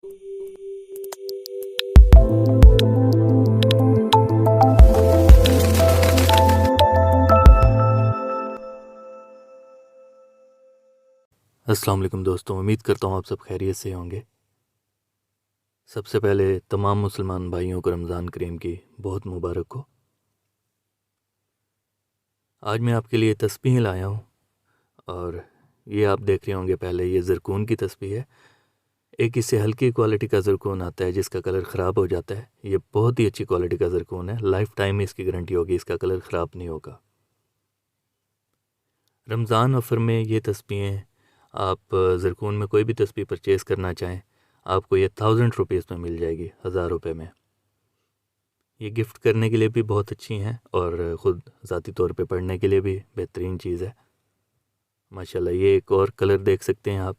अस्सलाम वालेकुम दोस्तों, उम्मीद करता हूँ आप सब खैरियत से होंगे। सबसे पहले तमाम मुसलमान भाइयों को रमज़ान करीम की बहुत मुबारक हो। आज मैं आपके लिए तस्बीह लाया हूँ और ये आप देख रहे होंगे। पहले ये ज़रकून की तस्बीह है। एक इससे हल्की क्वालिटी का ज़रकून आता है जिसका कलर ख़राब हो जाता है। ये बहुत ही अच्छी क्वालिटी का ज़रकून है, लाइफ टाइम में इसकी गारंटी होगी, इसका कलर ख़राब नहीं होगा। रमज़ान ऑफ़र में ये तस्बीहें आप ज़रकून में कोई भी तस्बीह परचेज़ करना चाहें, आपको ये 1000 रुपीज़ में मिल जाएगी, 1000 रुपये में। ये गिफ्ट करने के लिए भी बहुत अच्छी हैं और ख़ुद ज़ाती तौर पे पढ़ने के लिए भी बेहतरीन चीज़ है माशाल्लाह। ये एक और कलर देख सकते हैं आप,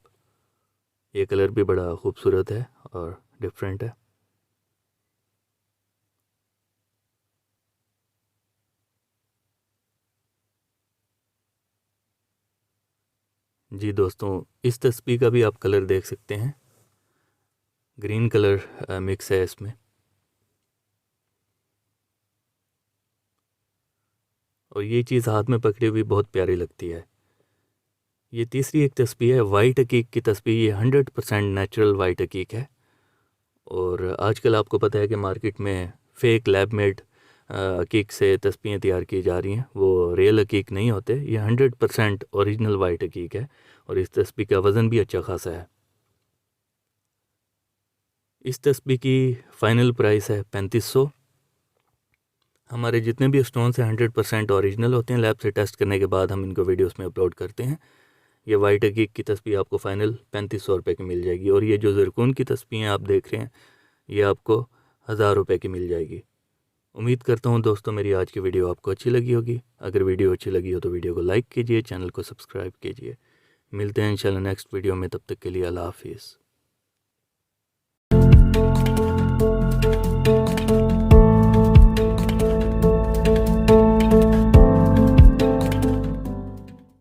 ये कलर भी बड़ा ख़ूबसूरत है और डिफरेंट है। जी दोस्तों, इस तस्बीह का भी आप कलर देख सकते हैं, ग्रीन कलर मिक्स है इसमें। और ये चीज़ हाथ में पकड़ी हुई बहुत प्यारी लगती है। ये तीसरी एक तस्बीह है वाइट अकीक की तस्बीह। ये 100% नेचुरल वाइट अकीक है। और आजकल आपको पता है कि मार्केट में फ़ेक लैब मेड अकीक से तस्बीहें तैयार की जा रही हैं, वो रियल अकीक नहीं होते। ये 100% ओरिजिनल वाइट अकीक है और इस तस्बीह का वज़न भी अच्छा खासा है। इस तस्बीह की फ़ाइनल प्राइस है 3500। हमारे जितने भी स्टोन्स हैं 100% ओरिजिनल होते हैं। लैब से टेस्ट करने के बाद हम इनको वीडियोस में अपलोड करते हैं। ये वाइट अकीक की तस्बीह आपको फ़ाइनल 3500 रुपये की मिल जाएगी। और ये जो ज़रकून की तस्बीहें आप देख रहे हैं, ये आपको 1000 रुपये की मिल जाएगी। उम्मीद करता हूँ दोस्तों मेरी आज की वीडियो आपको अच्छी लगी होगी। अगर वीडियो अच्छी लगी हो तो वीडियो को लाइक कीजिए, चैनल को सब्सक्राइब कीजिए। मिलते हैं इंशाल्लाह नेक्स्ट वीडियो में, तब तक के लिए अल्लाह हाफिज़।